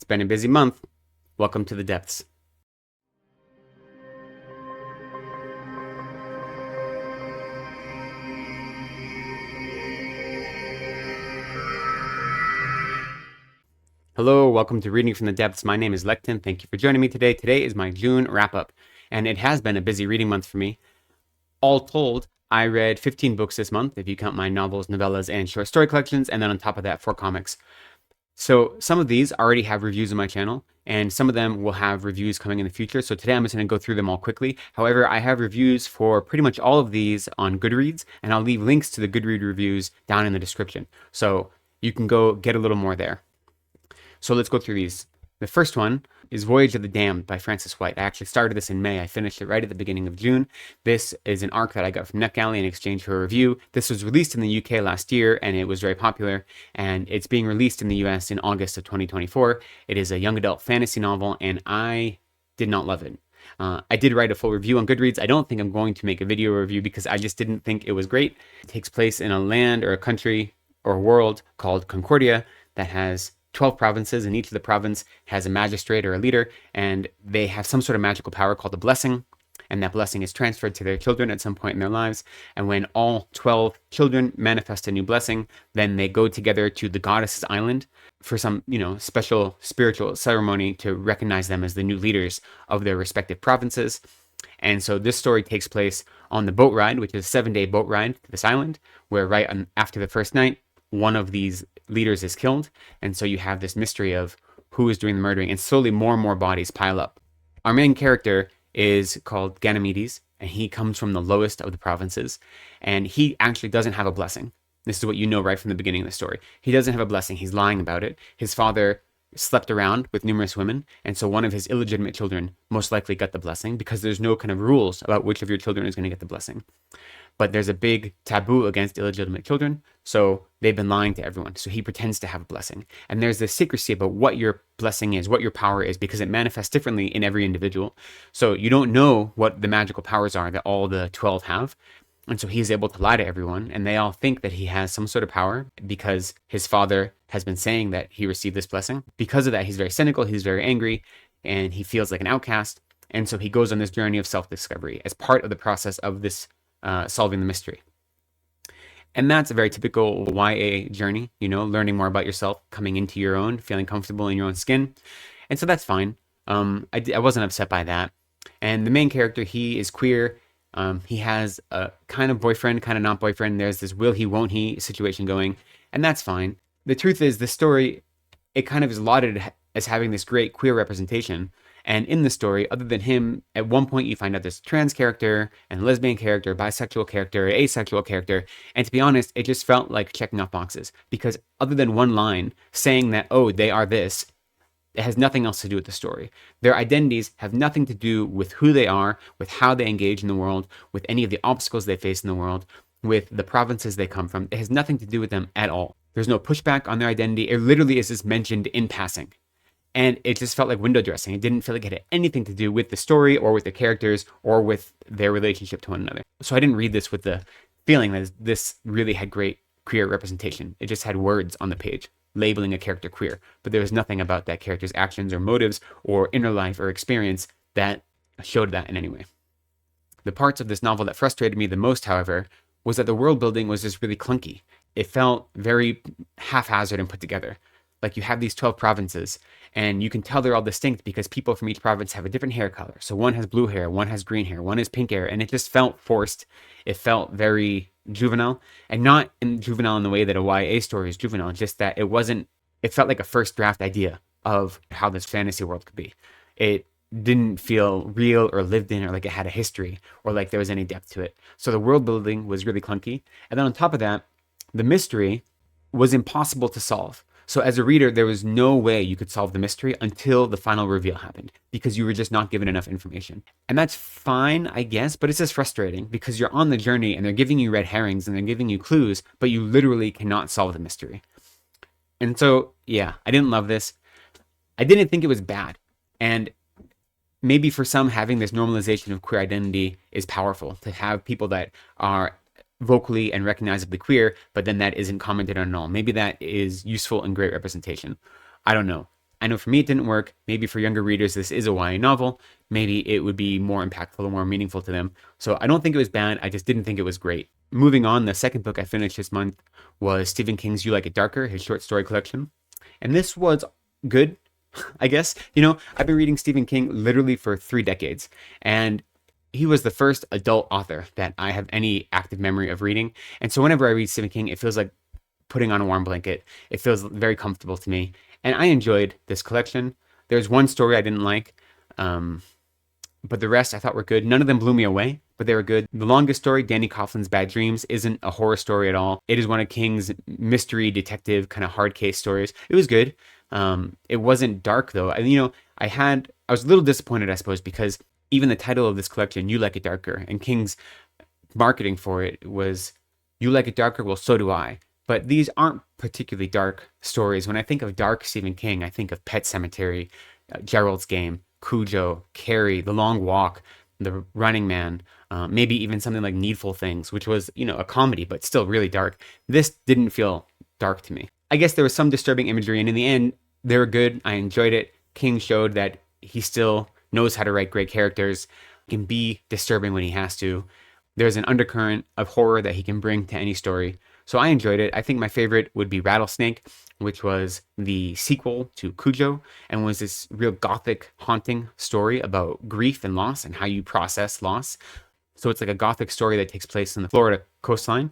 been a busy month. Welcome to the depths. Hello, welcome to Reading from the Depths. My name is Lecton. Thank you for joining me today. Today is my June wrap-up, and it has been a busy reading month for me. All told, I read 15 books this month, if you count my novels, novellas, and short story collections, and then on top of that, 4 comics. So some of these already have reviews on my channel, and some of them will have reviews coming in the future. So today I'm just going to go through them all quickly. However, I have reviews for pretty much all of these on GoodReads, and I'll leave links to the GoodReads reviews down in the description. So you can go get a little more there. So let's go through these. The first one is Voyage of the Damned by Francis White. I actually started this in May. I finished it right at the beginning of June. This is an arc that I got from NetGalley in exchange for a review. This was released in the UK last year, and it was very popular, and it's being released in the US in August of 2024. It is a young adult fantasy novel, and I did not love it. I did write a full review on GoodReads. I don't think I'm going to make a video review because I just didn't think it was great. It takes place in a land or a country or a world called Concordia that has 12 provinces, and each of the province has a magistrate or a leader, and they have some sort of magical power called a blessing, and that blessing is transferred to their children at some point in their lives. And when all 12 children manifest a new blessing, then they go together to the goddess's island for some, special spiritual ceremony to recognize them as the new leaders of their respective provinces. And so this story takes place on the boat ride, which is a 7-day boat ride to this island, where after the first night, one of these leaders is killed, and so you have this mystery of who is doing the murdering, and slowly more and more bodies pile up. Our main character is called Ganymedes, and he comes from the lowest of the provinces, and he actually doesn't have a blessing. This is what you know right from the beginning of the story. He doesn't have a blessing. He's lying about it. His father slept around with numerous women, and so one of his illegitimate children most likely got the blessing, because there's no kind of rules about which of your children is going to get the blessing. But there's a big taboo against illegitimate children, so they've been lying to everyone. So he pretends to have a blessing. And there's this secrecy about what your blessing is, what your power is, because it manifests differently in every individual. So you don't know what the magical powers are that all the 12 have. And so he's able to lie to everyone, and they all think that he has some sort of power because his father has been saying that he received this blessing. Because of that, he's very cynical, he's very angry, and he feels like an outcast. And so he goes on this journey of self-discovery as part of the process of this solving the mystery. And that's a very typical YA journey, learning more about yourself, coming into your own, feeling comfortable in your own skin. And so that's fine. I wasn't upset by that. And the main character, he is queer. He has a kind of boyfriend, kind of not boyfriend. There's this will he, won't he situation going, and that's fine. The truth is, the story, it kind of is lauded as having this great queer representation. And in the story, other than him, at one point you find out there's a trans character and a lesbian character, bisexual character, asexual character. And to be honest, it just felt like checking off boxes, because other than one line saying that, oh, they are this, it has nothing else to do with the story. Their identities have nothing to do with who they are, with how they engage in the world, with any of the obstacles they face in the world, with the provinces they come from. It has nothing to do with them at all. There's no pushback on their identity. It literally is just mentioned in passing. And it just felt like window dressing. It didn't feel like it had anything to do with the story or with the characters or with their relationship to one another. So I didn't read this with the feeling that this really had great queer representation. It just had words on the page labeling a character queer, but there was nothing about that character's actions or motives or inner life or experience that showed that in any way. The parts of this novel that frustrated me the most, however, was that the world building was just really clunky. It felt very haphazard and put together. Like, you have these 12 provinces, and you can tell they're all distinct because people from each province have a different hair color. So one has blue hair, one has green hair, one has pink hair, and it just felt forced. It felt very juvenile, and not juvenile in the way that a YA story is juvenile, just that it felt like a first draft idea of how this fantasy world could be. It didn't feel real or lived in, or like it had a history, or like there was any depth to it. So the world building was really clunky. And then on top of that, the mystery was impossible to solve. So as a reader, there was no way you could solve the mystery until the final reveal happened, because you were just not given enough information. And that's fine, I guess, but it's just frustrating because you're on the journey and they're giving you red herrings and they're giving you clues, but you literally cannot solve the mystery. And so, yeah, I didn't love this. I didn't think it was bad. And maybe for some, having this normalization of queer identity is powerful, to have people that are vocally and recognizably queer, but then that isn't commented on at all. Maybe that is useful and great representation. I don't know. I know for me it didn't work. Maybe for younger readers, this is a YA novel. Maybe it would be more impactful or more meaningful to them. So I don't think it was bad. I just didn't think it was great. Moving on, the second book I finished this month was Stephen King's You Like It Darker, his short story collection. And this was good, I guess. I've been reading Stephen King literally for 3 decades. And he was the first adult author that I have any active memory of reading. And so whenever I read Stephen King, it feels like putting on a warm blanket. It feels very comfortable to me. And I enjoyed this collection. There's one story I didn't like, but the rest I thought were good. None of them blew me away, but they were good. The longest story, Danny Coughlin's Bad Dreams, isn't a horror story at all. It is one of King's mystery detective kind of hard case stories. It was good. It wasn't dark though. I was a little disappointed, I suppose, because even the title of this collection, You Like It Darker, and King's marketing for it was, You Like It Darker? Well, so do I. But these aren't particularly dark stories. When I think of dark Stephen King, I think of Pet Sematary, Gerald's Game, Cujo, Carrie, The Long Walk, The Running Man, maybe even something like Needful Things, which was, a comedy, but still really dark. This didn't feel dark to me. I guess there was some disturbing imagery, and in the end, they were good. I enjoyed it. King showed that he still knows how to write great characters, can be disturbing when he has to. There's an undercurrent of horror that he can bring to any story. So I enjoyed it. I think my favorite would be Rattlesnake, which was the sequel to Cujo and was this real gothic, haunting story about grief and loss and how you process loss. So it's like a gothic story that takes place in the Florida coastline.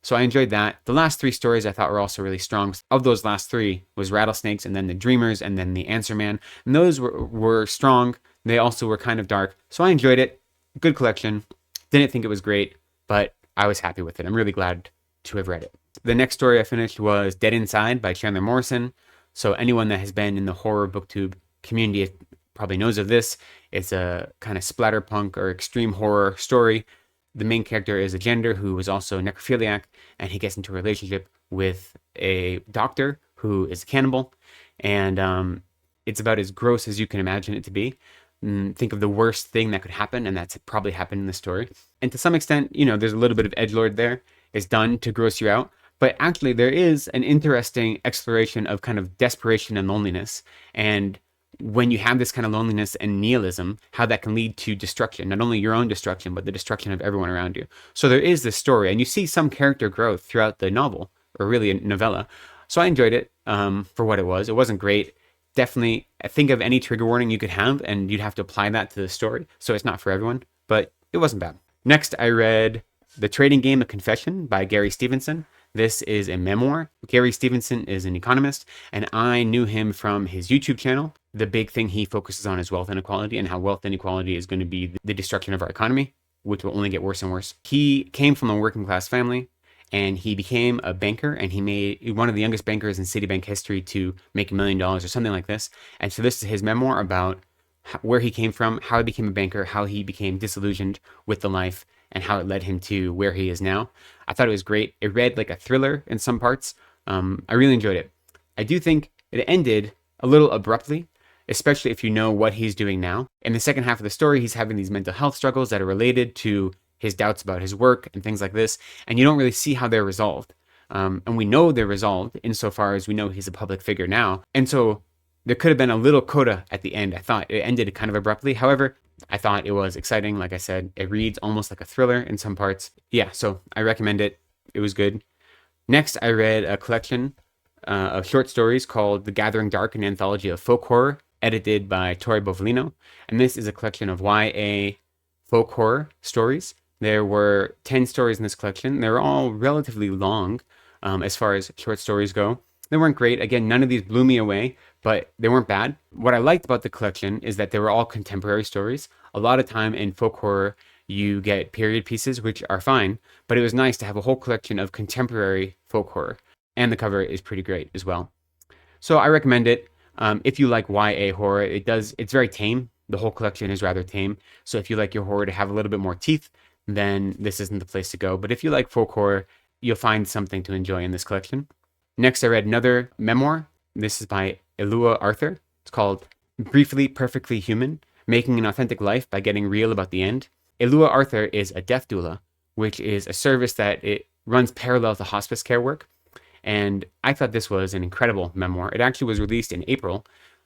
So I enjoyed that. The last 3 stories I thought were also really strong. Of those last 3 was Rattlesnakes and then The Dreamers and then The Answer Man. And those were strong. They also were kind of dark. So I enjoyed it. Good collection. Didn't think it was great, but I was happy with it. I'm really glad to have read it. The next story I finished was Dead Inside by Chandler Morrison. So anyone that has been in the horror booktube community probably knows of this. It's a kind of splatterpunk or extreme horror story. The main character is a janitor who is also a necrophiliac, and he gets into a relationship with a doctor who is a cannibal. And it's about as gross as you can imagine it to be. Think of the worst thing that could happen, and that's probably happened in the story. And to some extent, there's a little bit of edgelord there. It's done to gross you out. But actually, there is an interesting exploration of kind of desperation and loneliness. And when you have this kind of loneliness and nihilism, how that can lead to destruction, not only your own destruction, but the destruction of everyone around you. So there is this story, and you see some character growth throughout the novel, or really a novella. So I enjoyed it for what it was. It wasn't great. Definitely think of any trigger warning you could have, and you'd have to apply that to the story. So it's not for everyone, but it wasn't bad. Next, I read The Trading Game of Confession by Gary Stevenson. This is a memoir. Gary Stevenson is an economist, and I knew him from his YouTube channel. The big thing he focuses on is wealth inequality and how wealth inequality is going to be the destruction of our economy, which will only get worse and worse. He came from a working class family, and he became a banker, and he made one of the youngest bankers in Citibank history to make $1 million or something like this. And so this is his memoir about where he came from, how he became a banker, how he became disillusioned with the life, and how it led him to where he is now. I thought it was great. It read like a thriller in some parts. I really enjoyed it. I do think it ended a little abruptly, especially if you know what he's doing now. In the second half of the story, he's having these mental health struggles that are related to his doubts about his work and things like this, and you don't really see how they're resolved. And we know they're resolved insofar as we know he's a public figure now. And so there could have been a little coda at the end. I thought it ended kind of abruptly. However, I thought it was exciting. Like I said, it reads almost like a thriller in some parts. Yeah, so I recommend it. It was good. Next, I read a collection of short stories called The Gathering Dark, an anthology of folk horror, edited by Tori Bovolino. And this is a collection of YA folk horror stories. There were 10 stories in this collection. They're all relatively long as far as short stories go. They weren't great. Again, none of these blew me away, but they weren't bad. What I liked about the collection is that they were all contemporary stories. A lot of time in folk horror, you get period pieces, which are fine, but it was nice to have a whole collection of contemporary folk horror. And the cover is pretty great as well. So I recommend it. If you like YA horror, it's very tame. The whole collection is rather tame. So if you like your horror to have a little bit more teeth, then this isn't the place to go. But if you like folk horror, you'll find something to enjoy in this collection. Next, I read another memoir. This is by Elua Arthur. It's called Briefly Perfectly Human, Making an Authentic Life by Getting Real About the End. Elua Arthur is a death doula, which is a service that it runs parallel to hospice care work. And I thought this was an incredible memoir. It actually was released in April,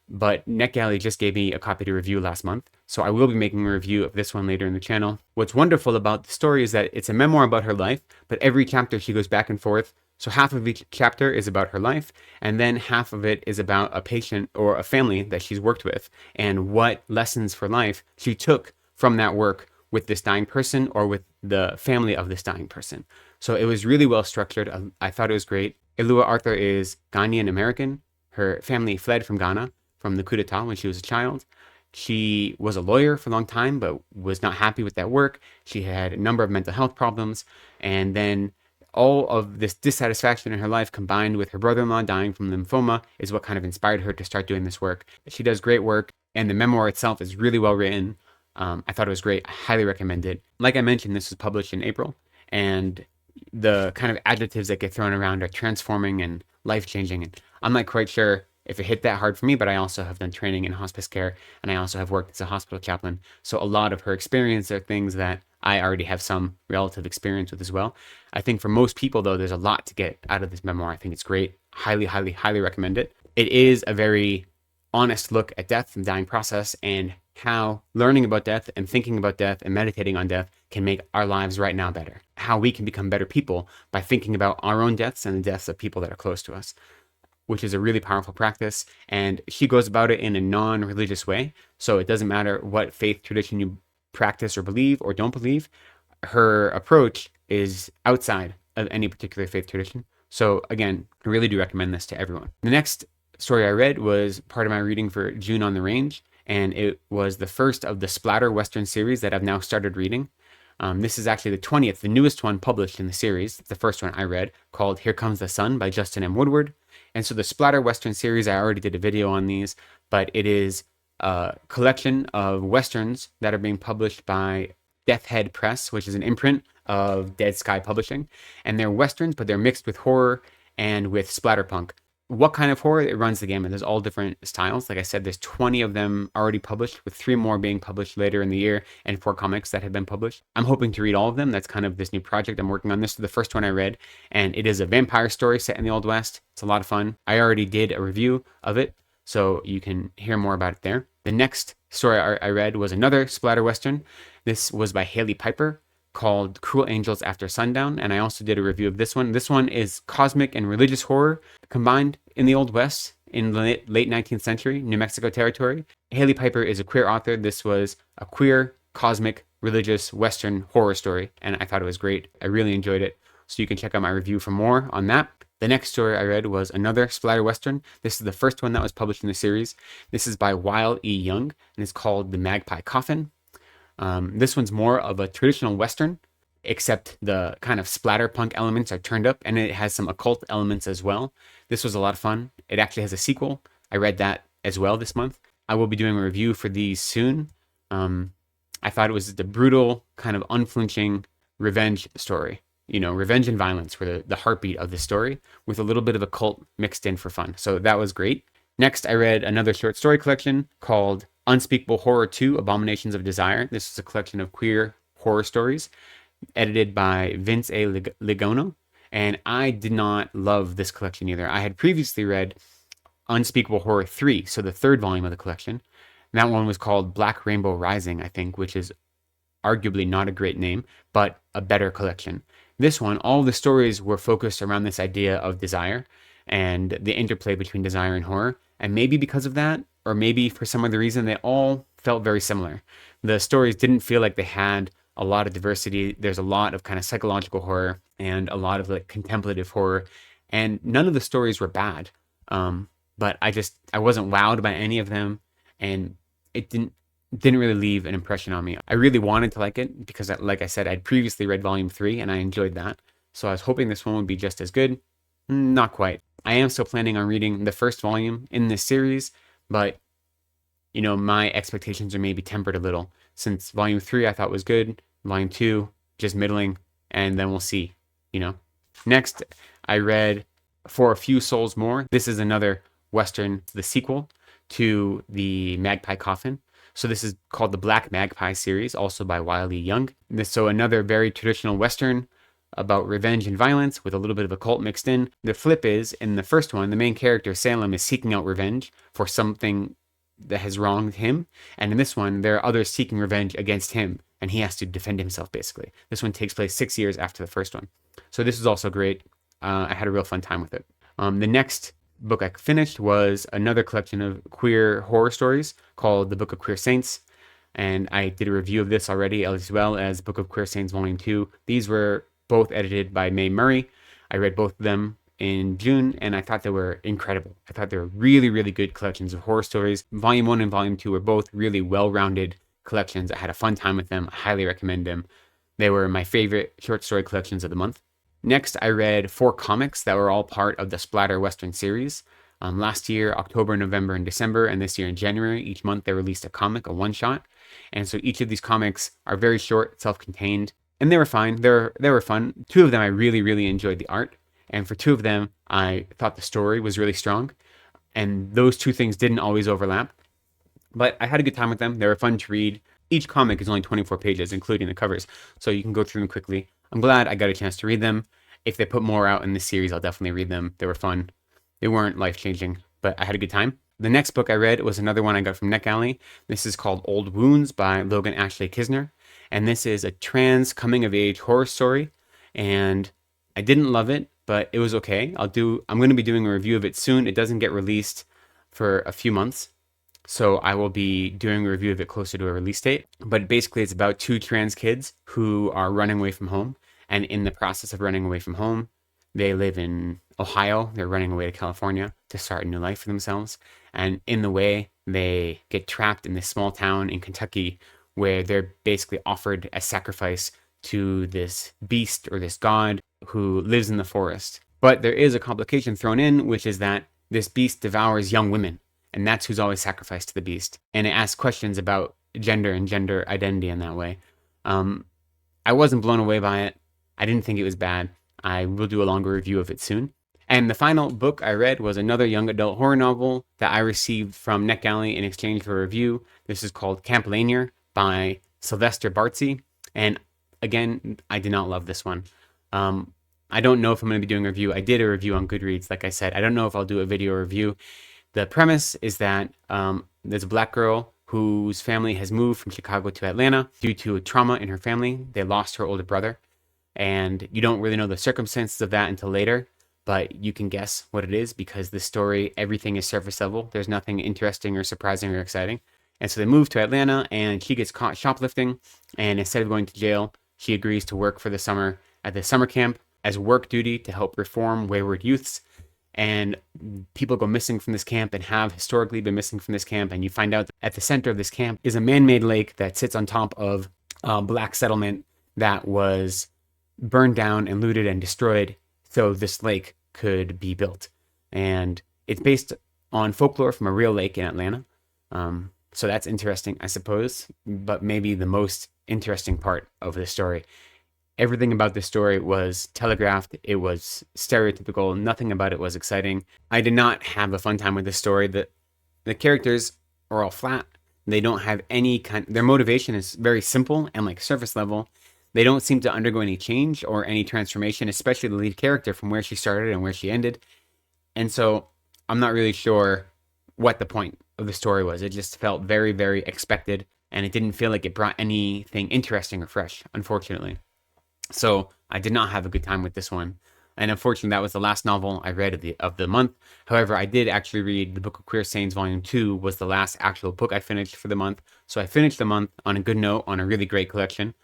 but NetGalley just gave me a copy to review last month, so I will be making a review of this one later in the channel. What's wonderful about the story is that it's a memoir about her life, but every chapter she goes back and forth. So half of each chapter is about her life, and then half of it is about a patient or a family that she's worked with, and what lessons for life she took from that work with this dying person or with the family of this dying person. So it was really well structured. I thought it was great. Ilua Arthur is Ghanaian American. Her family fled from Ghana from the coup d'etat when she was a child. She was a lawyer for a long time, but was not happy with that work. She had a number of mental health problems. And then all of this dissatisfaction in her life combined with her brother-in-law dying from lymphoma is what kind of inspired her to start doing this work. She does great work, and the memoir itself is really well written. I thought it was great. I highly recommend it. Like I mentioned, this was published in April, and the kind of adjectives that get thrown around are transforming and life-changing. And I'm not quite sure if it hit that hard for me, but I also have done training in hospice care, and I also have worked as a hospital chaplain. So a lot of her experience are things that I already have some relative experience with as well. I think for most people, though, there's a lot to get out of this memoir. I think it's great. Highly, highly, highly recommend it. It is a very honest look at death and the dying process, and how learning about death and thinking about death and meditating on death can make our lives right now better. How we can become better people by thinking about our own deaths and the deaths of people that are close to us, which is a really powerful practice. And she goes about it in a non-religious way. So it doesn't matter what faith tradition you practice or believe or don't believe. Her approach is outside of any particular faith tradition. So again, I really do recommend this to everyone. The next story I read was part of my reading for June on the Range, and it was the first of the Splatter Western series that I've now started reading. This is actually the 20th, the newest one published in the series. It's the first one I read, called Here Comes the Sun by Justin M. Woodward. And so the Splatter Western series, I already did a video on these, but it is a collection of Westerns that are being published by Death Head Press, which is an imprint of Dead Sky Publishing. And they're Westerns, but they're mixed with horror and with splatterpunk. What kind of horror? It runs the gamut. There's all different styles. Like I said, there's 20 of them already published, with 3 more being published later in the year, and 4 comics that have been published. I'm hoping to read all of them. That's kind of this new project I'm working on. This is the first one I read, and it is a vampire story set in the Old West. It's a lot of fun. I already did a review of it, so you can hear more about it there. The next story I read was another splatter western. This was by Haley Piper, called Cruel Angels After Sundown, and I also did a review of this one. This one is cosmic and religious horror combined in the Old West in the late 19th century, New Mexico territory. Haley Piper is a queer author. This was a queer, cosmic, religious Western horror story, and I thought it was great. I really enjoyed it, so you can check out my review for more on that. The next story I read was another splatter western. This is the first one that was published in the series. This is by Weil E. Young, and it's called The Magpie Coffin. This one's more of a traditional Western, except the kind of splatterpunk elements are turned up, and it has some occult elements as well. This was a lot of fun. It actually has a sequel. I read that as well this month. I will be doing a review for these soon. I thought it was the brutal, kind of unflinching revenge story. You know, revenge and violence were the heartbeat of the story, with a little bit of occult mixed in for fun. So that was great. Next, I read another short story collection called Unspeakable Horror 2, Abominations of Desire. This is a collection of queer horror stories edited by Vince A. Ligono. And I did not love this collection either. I had previously read Unspeakable Horror 3, so the third volume of the collection. And that one was called Black Rainbow Rising, I think, which is arguably not a great name, but a better collection. This one, all the stories were focused around this idea of desire and the interplay between desire and horror. And maybe because of that, or maybe for some other reason, they all felt very similar. The stories didn't feel like they had a lot of diversity. There's a lot of kind of psychological horror and a lot of like contemplative horror, and none of the stories were bad. But I wasn't wowed by any of them, and it didn't really leave an impression on me. I really wanted to like it because, like I said, I'd previously read volume 3 and I enjoyed that. So I was hoping this one would be just as good. Not quite. I am still planning on reading the first volume in this series, but you know, my expectations are maybe tempered a little, since volume 3 I thought was good, volume 2 just middling, and then we'll see, you know. Next, I read For a Few Souls More. This is another Western, the sequel to the Magpie Coffin. So this is called the Black Magpie series, also by Weil E. Young. So another very traditional Western about revenge and violence with a little bit of occult mixed in. The flip is, in the first one, the main character, Salem, is seeking out revenge for something that has wronged him. And in this one, there are others seeking revenge against him, and he has to defend himself, basically. This one takes place 6 years after the first one. So this is also great. I had a real fun time with it. The next book I finished was another collection of queer horror stories called The Book of Queer Saints. And I did a review of this already, as well as Book of Queer Saints Volume 2. These were both edited by Mae Murray. I read both of them in June, and I thought they were incredible. I thought they were really, really good collections of horror stories. Volume 1 and Volume 2 were both really well-rounded collections. I had a fun time with them. I highly recommend them. They were my favorite short story collections of the month. Next, I read 4 comics that were all part of the Splatter Western series. Last year, October, November, and December, and this year in January, each month they released a comic, a one-shot. And so each of these comics are very short, self-contained, and they were fine. They were fun. 2 of them I really, really enjoyed the art, and for 2 of them, I thought the story was really strong. And those 2 things didn't always overlap, but I had a good time with them. They were fun to read. Each comic is only 24 pages, including the covers, so you can go through them quickly. I'm glad I got a chance to read them. If they put more out in this series, I'll definitely read them. They were fun. They weren't life-changing, but I had a good time. The next book I read was another one I got from NetGalley. This is called Old Wounds by Logan Ashley Kisner, and this is a trans coming-of-age horror story, and I didn't love it, but it was okay. I'm going to be doing a review of it soon. It doesn't get released for a few months, so I will be doing a review of it closer to a release date. But basically, it's about 2 trans kids who are running away from home. And in the process of running away from home, they live in Ohio. They're running away to California to start a new life for themselves. And in the way, they get trapped in this small town in Kentucky where they're basically offered a sacrifice to this beast or this god who lives in the forest. But there is a complication thrown in, which is that this beast devours young women. And that's who's always sacrificed to the beast. And it asks questions about gender and gender identity in that way. I wasn't blown away by it. I didn't think it was bad. I will do a longer review of it soon. And the final book I read was another young adult horror novel that I received from NetGalley in exchange for a review. This is called Camp Lanier by Sylvester Bartsey. And again, I did not love this one. I don't know if I'm going to be doing a review. I did a review on GoodReads, like I said. I don't know if I'll do a video review. The premise is that there's a black girl whose family has moved from Chicago to Atlanta due to a trauma in her family. They lost her older brother. And you don't really know the circumstances of that until later, but you can guess what it is because the story, everything is surface level. There's nothing interesting or surprising or exciting. And so they move to Atlanta and she gets caught shoplifting. And instead of going to jail, she agrees to work for the summer at the summer camp as work duty to help reform wayward youths. And people go missing from this camp and have historically been missing from this camp. And you find out that at the center of this camp is a man-made lake that sits on top of a black settlement that was burned down and looted and destroyed so this lake could be built. And it's based on folklore from a real lake in Atlanta. So that's interesting, I suppose, but maybe the most interesting part of the story. Everything about this story was telegraphed. It was stereotypical. Nothing about it was exciting. I did not have a fun time with this story. The characters are all flat. They don't have any their motivation is very simple and like surface level. They don't seem to undergo any change or any transformation, especially the lead character from where she started and where she ended. And so I'm not really sure what the point of the story was. It just felt very, very expected, and it didn't feel like it brought anything interesting or fresh, unfortunately. So I did not have a good time with this one. And unfortunately, that was the last novel I read of the month. However, I did actually read The Book of Queer Saints Volume 2 was the last actual book I finished for the month. So I finished the month on a good note, on a really great collection.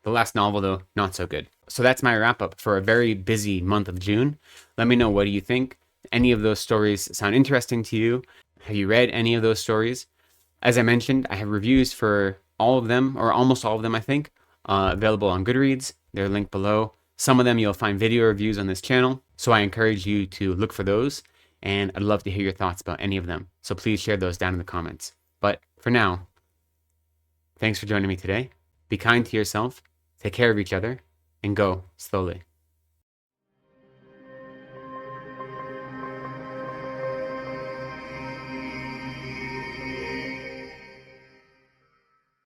The last novel, though, not so good. So that's my wrap-up for a very busy month of June. Let me know, what do you think? Any of those stories sound interesting to you? Have you read any of those stories? As I mentioned, I have reviews for all of them, or almost all of them, I think, available on GoodReads. They're linked below. Some of them you'll find video reviews on this channel, so I encourage you to look for those, and I'd love to hear your thoughts about any of them. So please share those down in the comments. But for now, thanks for joining me today. Be kind to yourself. Take care of each other, and go slowly.